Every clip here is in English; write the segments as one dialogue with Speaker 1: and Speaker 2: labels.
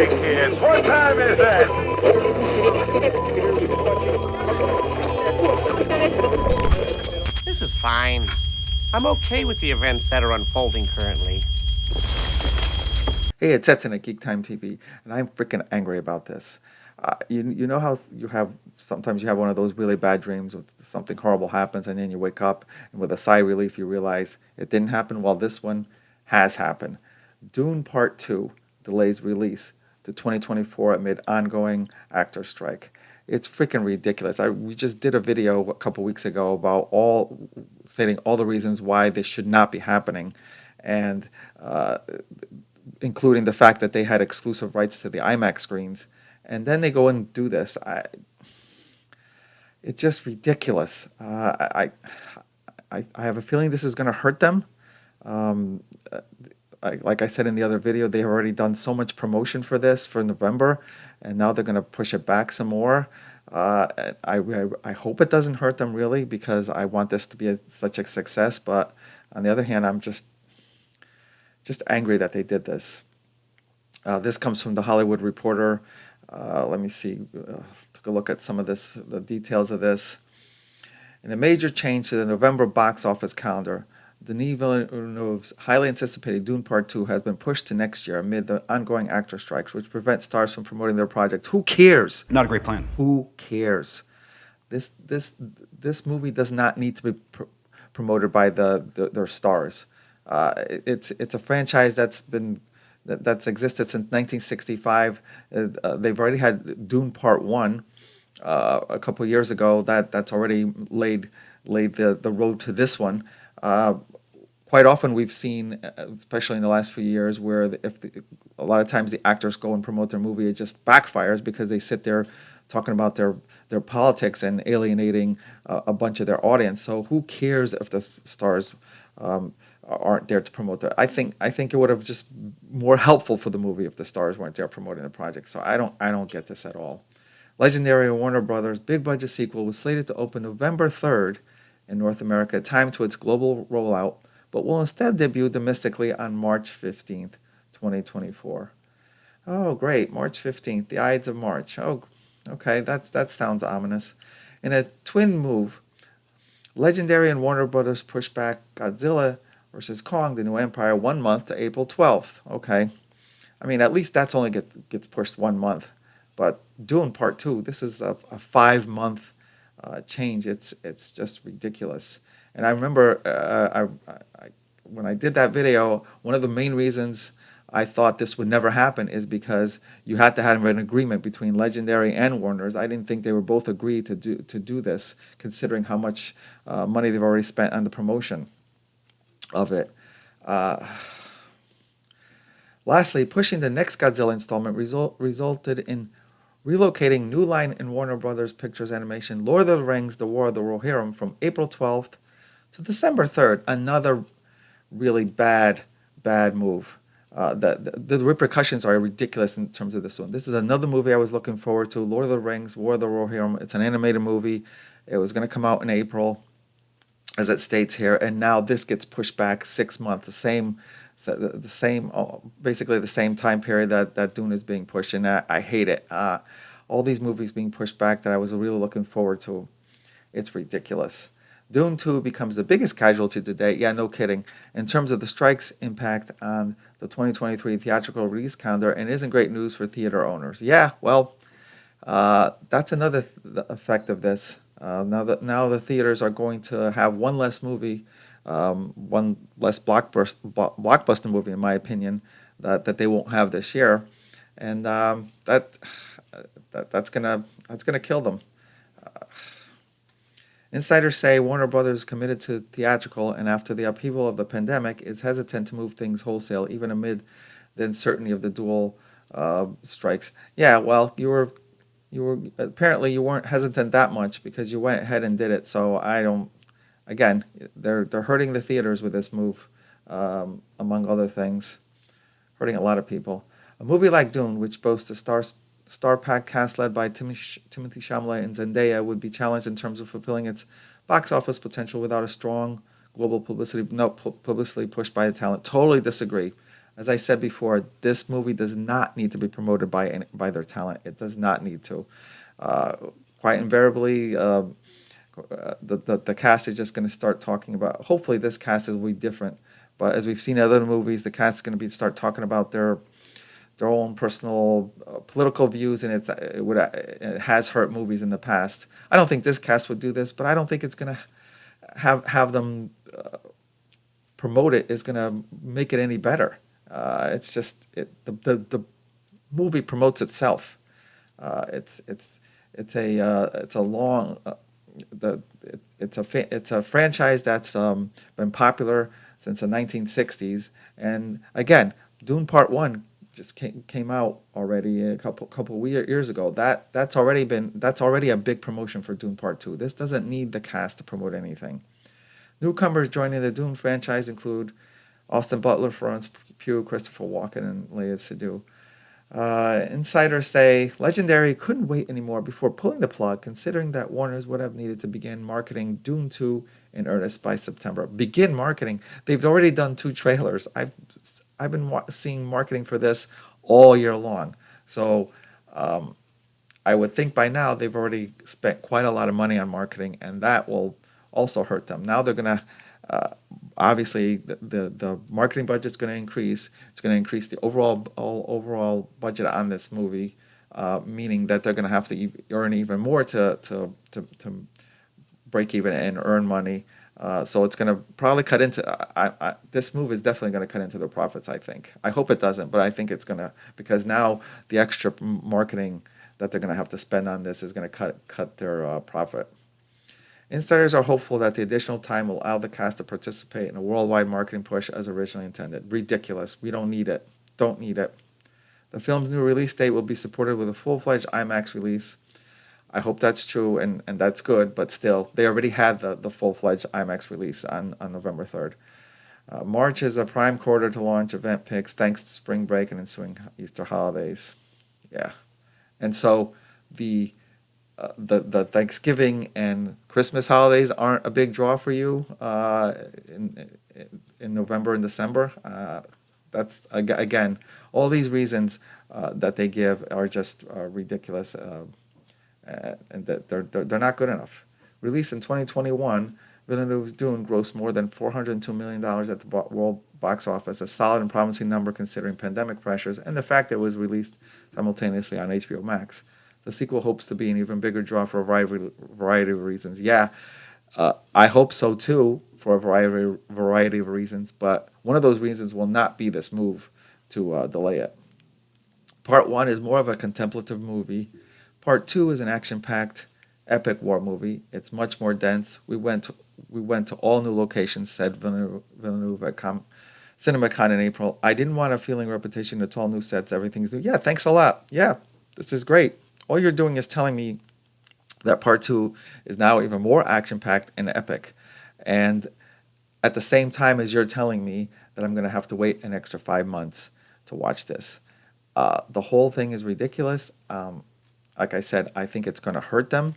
Speaker 1: Hey kids, what time is it?
Speaker 2: This is fine. I'm okay with the events that are unfolding currently.
Speaker 3: Hey, it's Etzen at GeekTime TV, and I'm freaking angry about this. You know how sometimes you have one of those really bad dreams with something horrible happens, and then you wake up and with a sigh of relief you realize it didn't happen. Well, this one has happened. Dune Part 2 delays release to 2024 amid ongoing actor strike. It's freaking ridiculous. We just did a video a couple weeks ago about stating all the reasons why this should not be happening, and including the fact that they had exclusive rights to the IMAX screens, and then they go and do this. It's just ridiculous. I have a feeling this is going to hurt them. Um, like I said in the other video, they have already done so much promotion for this for November, and now they're going to push it back some more. I hope it doesn't hurt them really, because I want this to be such a success. But on the other hand, I'm just angry that they did this. This comes from the Hollywood Reporter. Let me see. Took a look at some of the details of this. In a major change to the November box office calendar, Denis Villeneuve's highly anticipated Dune Part 2 has been pushed to next year amid the ongoing actor strikes, which prevent stars from promoting their projects. Who cares?
Speaker 4: Not a great plan.
Speaker 3: Who cares? This movie does not need to be promoted by their stars. It's a franchise that's existed since 1965. They've already had Dune Part 1 a couple of years ago. That's already laid the road to this one. Quite often we've seen, especially in the last few years, where a lot of times the actors go and promote their movie, it just backfires because they sit there talking about their politics and alienating a bunch of their audience. So who cares if the stars aren't there to promote that? I think it would have just more helpful for the movie if the stars weren't there promoting the project. So I don't get this at all. Legendary Warner Brothers' big budget sequel was slated to open November 3rd in North America, timed to its global rollout, but will instead debut domestically on March 15th, 2024. Oh, great, March 15th, the Ides of March. Oh, okay, that sounds ominous. In a twin move, Legendary and Warner Brothers pushed back Godzilla vs. Kong: The New Empire 1 month to April 12th. Okay, I mean, at least that's only gets pushed 1 month. But Dune Part 2, this is a 5-month change. It's just ridiculous. And I remember when I did that video, one of the main reasons I thought this would never happen is because you had to have an agreement between Legendary and Warner's. I didn't think they were both agreed to do this, considering how much money they've already spent on the promotion of it. Lastly, pushing the next Godzilla installment resulted in relocating New Line and Warner Brothers Pictures Animation Lord of the Rings: The War of the Rohirrim from April 12th to December 3rd. Another really bad move. The repercussions are ridiculous in terms of this one. This is another movie I was looking forward to, Lord of the Rings: War of the Rohirrim. It's an animated movie. It was going to come out in April, as it states here, and now this gets pushed back 6 months. Basically the same time period that Dune is being pushed, and I hate it. All these movies being pushed back that I was really looking forward to. It's ridiculous. Dune 2 becomes the biggest casualty to date. Yeah, no kidding. In terms of the strike's impact on the 2023 theatrical release calendar, and isn't great news for theater owners. Yeah, well, that's another effect of this. Now the theaters are going to have one less movie, one less blockbuster movie, in my opinion, that they won't have this year, and that's gonna kill them. Insiders say Warner Brothers, committed to theatrical and after the upheaval of the pandemic, is hesitant to move things wholesale, even amid the uncertainty of the dual strikes. Yeah, well, you were apparently you weren't hesitant that much because you went ahead and did it. So I don't. Again, they're hurting the theaters with this move, among other things, hurting a lot of people. A movie like Dune, which boasts a star-packed cast led by Timothée Chalamet and Zendaya, would be challenged in terms of fulfilling its box office potential without a strong global publicity. No publicity pushed by the talent. Totally disagree. As I said before, this movie does not need to be promoted by their talent. It does not need to. Quite invariably, the cast is just going to start talking about. Hopefully, this cast will be different. But as we've seen in other movies, the cast is going to start talking about their own personal political views, and it has hurt movies in the past. I don't think this cast would do this, but I don't think it's going to have them promote it is going to make it any better. It's just the movie promotes itself. It's a long it's a franchise that's been popular since the 1960s, and again, Dune Part 1 just came out already a couple years ago. That's already a big promotion for Dune Part 2. This doesn't need the cast to promote anything. Newcomers joining the Dune franchise include Austin Butler, Florence Pugh, Christopher Walken, and Léa Seydoux. Insiders say Legendary couldn't wait anymore before pulling the plug, considering that Warner's would have needed to begin marketing Dune 2 in earnest by September. Begin marketing? They've already done 2 trailers. I've been seeing marketing for this all year long. So I would think by now they've already spent quite a lot of money on marketing, and that will also hurt them. Now they're going to obviously the marketing budget's going to increase. It's going to increase the overall budget on this movie, meaning that they're going to have to earn even more to break even and earn money. So it's going to probably cut into. This move is definitely going to cut into their profits. I think. I hope it doesn't, but I think it's going to, because now the extra marketing that they're going to have to spend on this is going to cut their profit. Insiders are hopeful that the additional time will allow the cast to participate in a worldwide marketing push as originally intended. Ridiculous. We don't need it. Don't need it. The film's new release date will be supported with a full-fledged IMAX release. I hope that's true, and that's good, but still, they already had the full-fledged IMAX release on November 3rd. March is a prime quarter to launch event picks thanks to spring break and ensuing Easter holidays. Yeah. And so the Thanksgiving and Christmas holidays aren't a big draw for you in November and December. That's again, all these reasons that they give are just ridiculous, and that they're not good enough. Released in 2021, Villeneuve's Dune grossed more than $402 million at the world box office, a solid and promising number considering pandemic pressures and the fact that it was released simultaneously on HBO Max. The sequel hopes to be an even bigger draw for a variety of reasons. Yeah, I hope so too, for a variety of reasons, but one of those reasons will not be this move to delay it. Part 1 is more of a contemplative movie. Part 2 is an action-packed, epic war movie. It's much more dense. We went to all new locations, said Villeneuve at CinemaCon in April. I didn't want a feeling repetition. It's all new sets. Everything's new. Yeah, thanks a lot. Yeah, this is great. All you're doing is telling me that Part 2 is now even more action-packed and epic. And at the same time as you're telling me that I'm going to have to wait an extra 5 months to watch this. The whole thing is ridiculous. Like I said, I think it's going to hurt them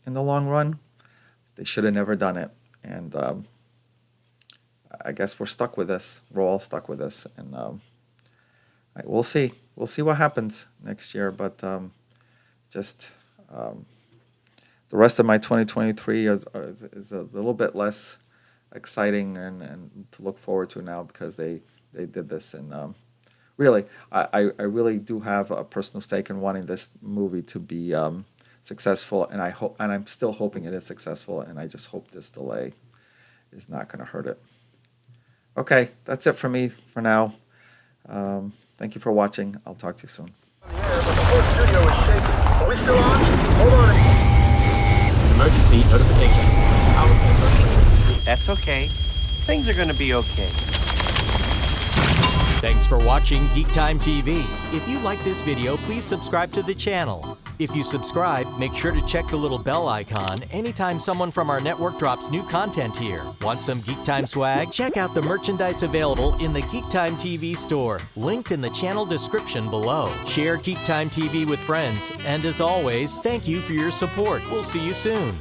Speaker 3: in the long run. They should have never done it. And I guess we're stuck with this. We're all stuck with this. And we'll see. We'll see what happens next year. But the rest of my 2023 is a little bit less exciting and to look forward to now, because they did this. And really, I really do have a personal stake in wanting this movie to be successful, and I'm still hoping it is successful, and I just hope this delay is not going to hurt it. Okay, that's it for me for now. Thank you for watching. I'll talk to you soon.
Speaker 1: But the whole studio is shaking. Are we still on? Hold on.
Speaker 4: Emergency notification.
Speaker 2: That's okay. Things are going to be okay.
Speaker 5: Thanks for watching GeekTime TV. If you like this video, please subscribe to the channel. If you subscribe, make sure to check the little bell icon anytime someone from our network drops new content here. Want some GeekTime swag? Check out the merchandise available in the GeekTime TV store, linked in the channel description below. Share GeekTime TV with friends, and as always, thank you for your support. We'll see you soon.